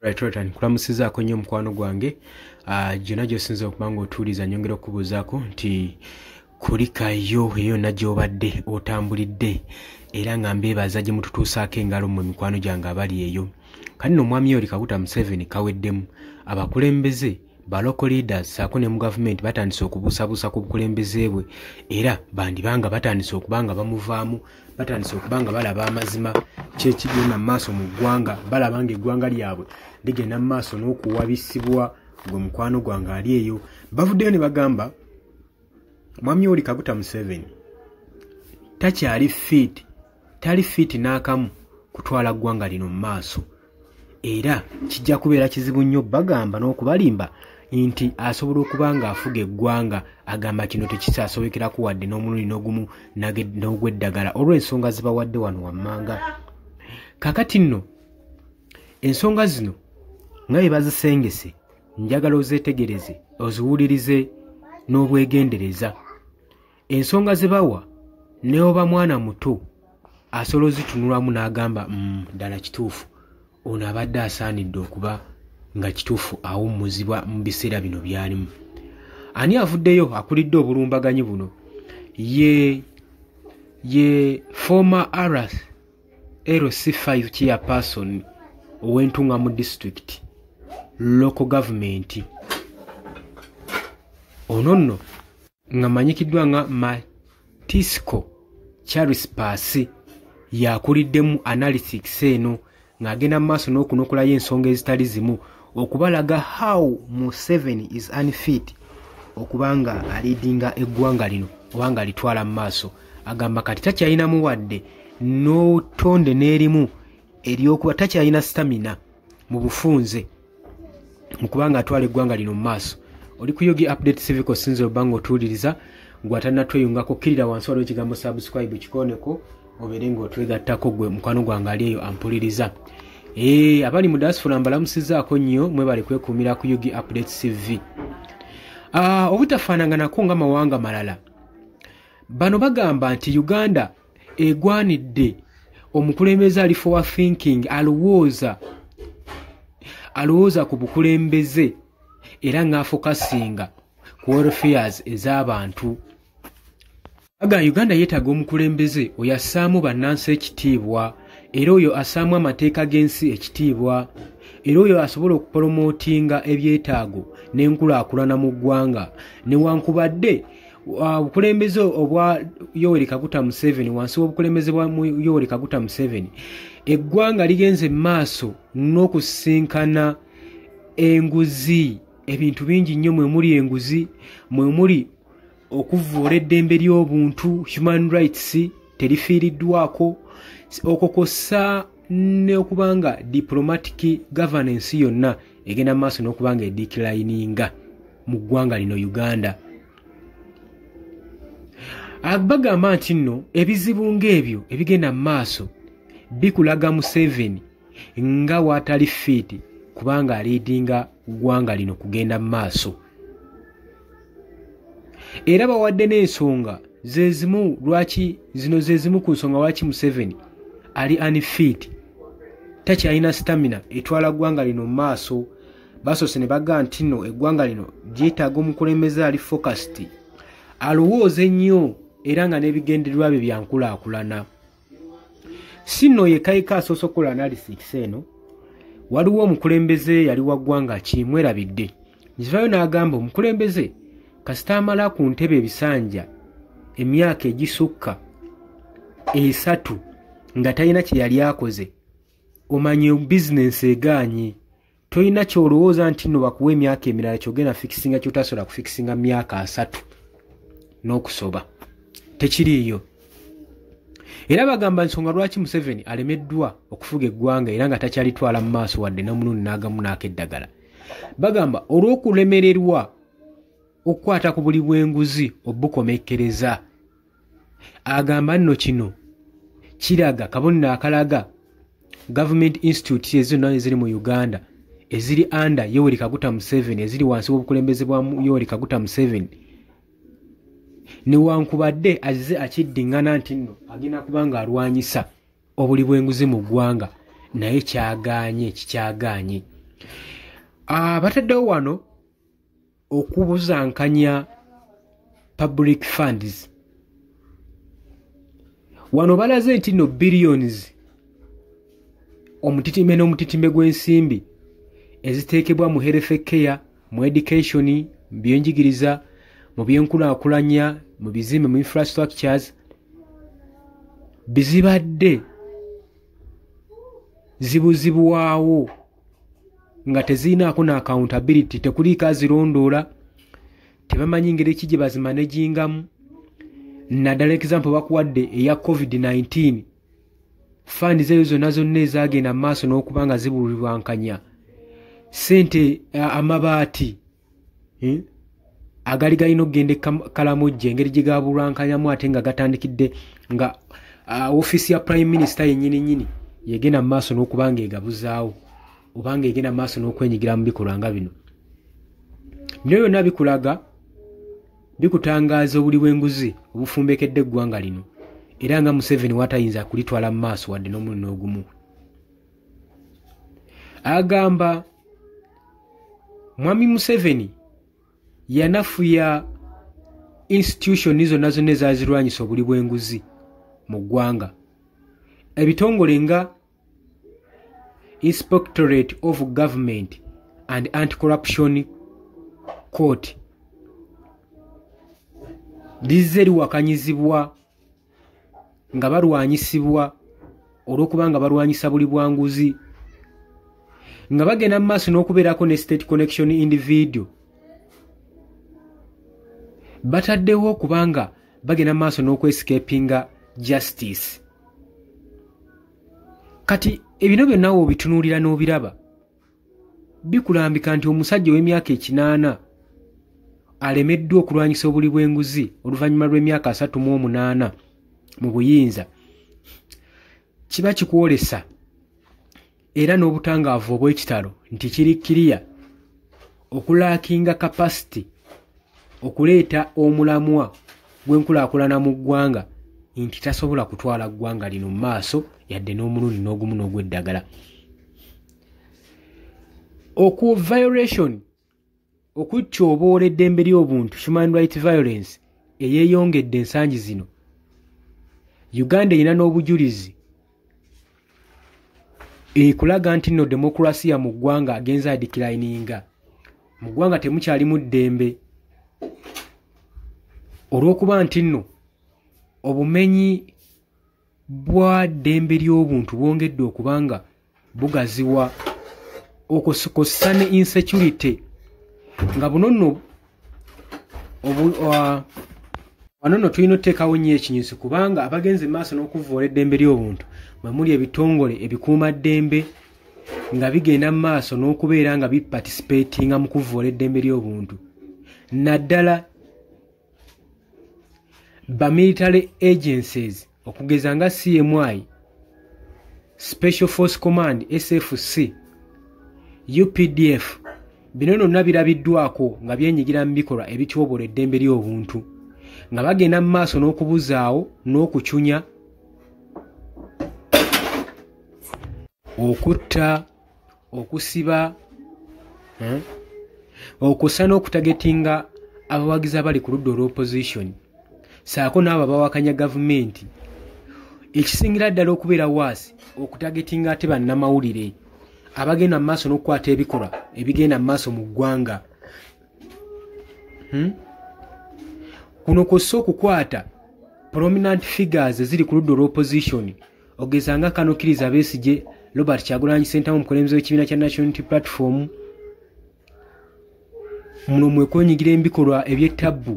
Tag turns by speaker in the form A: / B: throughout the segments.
A: Right, kulamusizaako nnyo mukwano gwange. Gyonna gy'osinza okuba ng'otuuliza nyongera okubuuzaako nti kulikayo yonna gy'obadde otambulidde era nga mbeebaza gye mututuusaako engalo mmwe mikwano gyange abali eyo. Kati nno Mwami Yoweri Kaguta Museveni kaweddemu abakulembeze ba local leaders saako ne mu gavumenti batandise okubuusabuusa ku bukulembeze bwe era bandibanga batandise okuba nga bamuvaamu, batandise okuba nga balaba amazima kyekigenda mu maaso mu ggwanga, balaba ng'eggwanga lyabwe ligenda mu maaso n'okuwabisibwa gwe mukwano gwange ali eyo. Bavuddeyo ne bagamba Mwami Yoweri Kaguta Museveni takyali fit, tali fit n'akamu kutwala ggwanga lino mu maaso, era kijja kubeera kizibu nnyo bagamba n'okubalimba nti asobola okuba ng'afuga eggwanga. Agamba kino tekisaasobekerako wadde n'omulundi n'ogumu n'ogw'eddagala olw'ensonga zibawadde wano wammanga. Kakati nno ensonga zino nga bwe bazisengese njagala ozeetegereze oziwulirize n'obwegendereza. Ensonga ze bawa ne oba mwana muto asobola ozitunulamu n'agamba ddala kituufu ono abadde asaanidde okuba nga kituufu awummuzibwa mu biseera bino byalimu. Ani avuddeyo akulidde obulumbaganyi buno ye former RC5 chairperson ow'Entungamu district local government. Ono nno nga manyikiddwa nga Matisco Charles Paasi yakuliddemu analytics eno ng'agenda mu maaso n'okunokolayo ensonga ezitali zimu okubalaga how Museveni is unfit okuba nga aliidinga eggwanga lino oba nga litwala mu maaso. Agamba kati takyalinamu wadde n'otonde n'erimu ery'okuba takyalina stamina mu bufunze mu kuba nga atwala eggwanga lino mu maaso. Oli ku Yogi Update Civic osinza obba ng'otuwuliriza gw'atannatweyungako kkirira wansi waliwo ekigambo subscribe kikooneko obeere ng'otwegattako gwe mukwano gwange ali eyo ampuliriza. Abali mu diaspora mbalamusizaako nnyo mwebale kwekuumira ku Yogi Update CV. Obutafaananganako nga mawanga malala, bano bagamba nti Uganda egwanidde omukulembeze ali forward thinking, alowooza ku bukulembeze era ng'afokasinga ku welfares ez'abantu. Uganda yeetaaga omukulembeze oyo assaamu bannansi ekitiibwa era oyo assaamu amateeka g'ensi ekitiibwa era oyo asobola okupolomootinga ebyetaago n'enkulaakulana mu ggwanga. Newankubadde obukulembeze obwa Yoweri Kaguta Museveni, wansi w'obukulembeze bwa Yoweri Kaguta Museveni, eggwanga ligenze maaso n'okusinkana enguzi. Ebintu bingi nnyo mwe muli enguzi, mwe muli okuvvoola eddembe ly'obuntu, human rights terifiiriddwako, okukosa n'okuba nga diplomatic governance yonna egenda mu maaso n'okuba nga edeclininga mu ggwanga lino Uganda. Bagamba nti nno ebizibu ng'ebyo ebigenda mu maaso bikulaga Museveni nga waatali fiiti kubanga aliidinga ggwanga lino kugenda mu maaso. Era bawadde n'ensonga zezimu lwaki zino zezimu ku nsonga lwaki Museveni ali unfit, takyalina stamina etwala ggwanga lino mu maaso. Basoose ne bagamba nti nno eggwanga lino lyetaaga omukulembeze ali focused, alowooze nnyo era nga n'ebigendererwa bye byankulaakulana. Si nno yekayika asoose okukola analysis eno, waliwo omukulembeze yali wa ggwanga kimwerabidde nkivayo n'agamba omukulembeze kasita amala ku ntebe ebisanja emyaka egisukka 3 nga talina kye yali akoze, omanye bizinensi egaanye, tolina kyolowooza nti nno bakuwa emyaka emirala kyogenda fikisinga kyotasobola kufikisinga myaka 3 n'okusoba tekiriiyo. Era bagamba nsonga lwaki Museveni alemeddwa okufuga eggwanga era nga takyalitwala mu maaso wadde n'omulundi n'agamu n'akeddagala. Bagamba olw'okulemererwa okukwata ku buli bw'enguzi obukomekkereza. Agamba nno kino kiraga kabonero akalaga government institutes ezonna eziri mu Uganda eziri under Yoweri Kaguta Museveni, eziri wansi w'obukulembeze bwa Yoweri Kaguta Museveni, newankubadde azze akiddingana nti nno agenda kuba nga alwanyisa obuli bw'enguzi mu ggwanga, naye kyagaanye kikyagaanye. Bataddewo wano okubuzankanya public funds. Wano balaze nti no billions omutitime n'omutitime gw'ensimbi eziteekebwa mu health care, mu education, mu byenjigiriza, mu byenkulaakulanya, mu bizimbe, mu infrastructures bizibadde zibuzibwawo nga tezinaako na accountability, tekuliiko azirondoola, tebamanyi ngeri ki gye bazimanagingamu. Naddala example bakuwadde eya COVID-19 funds ezo zonna ezagenda mu maaso n'okuba nga zibulwankanya sente amabaati agali galina okugenda Kalamojje engeri gye gabulwankanyamu ate nga gatandikidde nga ofiisi ya Prime Minister yennyini yegenda mu maaso n'okuba nga egabuzaawo oba nga egenda mu maaso n'okwenyigira mu bikolwa nga bino. Bino byonna bikulaga bikutangaaza obuli bw'enguzi obufumbekedde eggwanga lino era nga Museveni watayinza kulitwala mu maaso wadde n'omulundi n'ogumu. Agamba Mwami Museveni yanafuya institution zonna ezazirwanyisa obuli bw'enguzi mu ggwanga. Ebitongole nga Inspectorate of Government and Anti-Corruption Court lizze liwakanyizibwa nga balwanyisibwa olw'okuba nga balwanyisa buli bwanguzi nga bagenda mu maaso n'okubeerako ne State Connection individual bataddewo okubanga bagenda mu maaso n'okwescapinga justice. Kati ebino byonna w'obitunuulira n'obiraba bikulambika nti omusajja w'emyaka 8 alemeddwa okulwanyisa obuli bw'enguzi oluvannyuma lw'emyaka 38 mu buyinza. Kiba kikwolesa era n'obutangaavu obw'ekitalo nti kiri kiriya okulaakinga capacity okuleeta omulamwa gw'enkulaakulana mu ggwanga nti tasobola kutwala ggwanga lino mu maaso yadde n'omulundi n'ogumu n'ogw'eddagala. Violation okutyoboola eddembe ly'obuntu, human right violence eyeeyongedde ensangi zino. Uganda erina n'obujulizi ekulaga nti nno demokrasiya mu ggwanga agenza adikirayininga. Mu ggwanga temukyalimu ddembe olw'okuba nti nno obumenyi bwa ddembe ly'obuntu bwongedde okubanga bugaziwa okukosa ne insecurity nga buno nno wano nno tulina oteekawo nnyo ekinyusi kubanga abagenze maaso n'okuvvoola eddembe ly'obuntu mwe muli ebitongole ebikuuma ddembe nga bigenda mu maaso n'okubeera nga biparticipatinga mu kuvvoola eddembe ly'obuntu. Naddala ba military agencies okugeza nga CMI, Special Force Command, SFC, UPDF, bino nonna birabiddwako nga byenyigira mu bikolwa ebityoboola eddembe ly'obuntu nga bagenda mu maaso n'okubuzaawo n'okucunya, okutta, okusiba, okussa n'okutagetinga abawagizi abali ku ludda olw'opposition saako n'abo abawakanya gavumenti. Ekisingira ddala okubeera waasi okutagetinga ate bannamawulire abagenda mu maaso n'okukwata ebikolwa ebigenda mu maaso mu ggwanga. Kuno kw'ossa okukwata prominent figures eziri ku ludda olw'opposition ogeza nga Kano Kiriza Besigye, Robert Kyagulanyi Ssentamu omukulembeze w'ekibiina kya National Unity Platform. Muno mwekwenyigira ebikolwa eby'ettabbu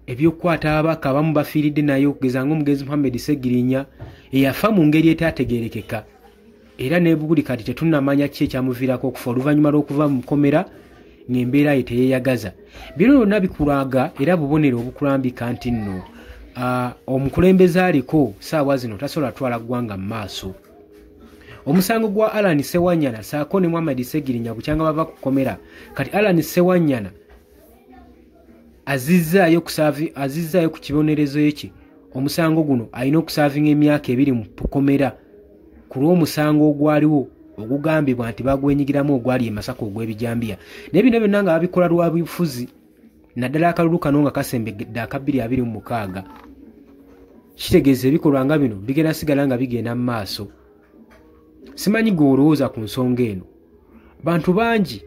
A: eby'okukwata ababaka abamu bafiiridde naye okugeza ng'omugenzi Muhammad Ssegirinya eyafa mu ngeri etaategeerekeka era n'ebuguli kati tetunnamanya ki ekyamuviirako okufa oluvannyuma lw'okuva mu kkomera ng'embeera ye teyeeyagaza. Bino byonna bikulaga era bubonero obukulambika nti nno omukulembeze aliko saawa zino tasobola twala ggwanga mu maaso. Omusango gwa Alan Ssewanyana saako ne Muhammad Ssegirinya bukyanga bava ku kkomera kati Alan Ssewanyana azizzaayo ku kibonerezo ekye. Omusango guno alina okusaavinga emyaka 2 mu kkomera ku lw'omusango ogwaliwo ogugambibwa nti bagwenyigiramu ogwali emasaka ogw'ebijambiya naye bino byonna nga babikola lwa bufuzi naddala akalulu kano nga kasembedde aka 2026 kitegeeza ebikolwa nga bino bigenda sigala nga bigenda mu maaso. Simanyi gwe olowooza ku nsonga eno. Bantu bangi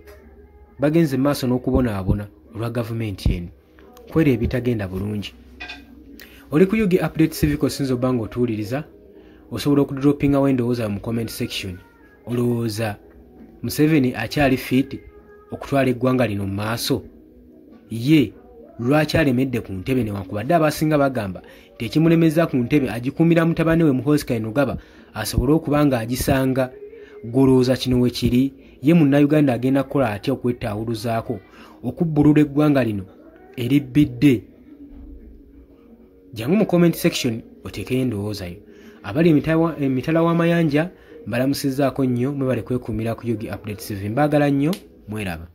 A: bagenze mu maaso n'okubonaabona olwa gavumenti eno kwera ebitagenda bulungi. Oli ku Yugi Update Civic osinza obba ng'otuwuliriza osobola okudropingawo endowooza mu comment section. Olowooza Museveni akyali fit okutwala eggwanga lino mu maaso? Ye lwaki alemedde ku ntebe newankubadde abasinga bagamba nti ekimulemeza ku ntebe agikuumira mutabani we Muhoozi Kainerugaba asobole okuba nga agisanga. Golowooza kino we kiri? Ye munnayuganda agenda kukola atya okwettaawuluzaako okubbulula eggwanga lino eribbidde? Jangu mu comment section oteekeyo endowooza yo. Abali emitala w'amayanja mbalamusizzaako nnyo, mwebale kwekuumira ku Yugi Update TV. Mbaagala nnyo, mweraba.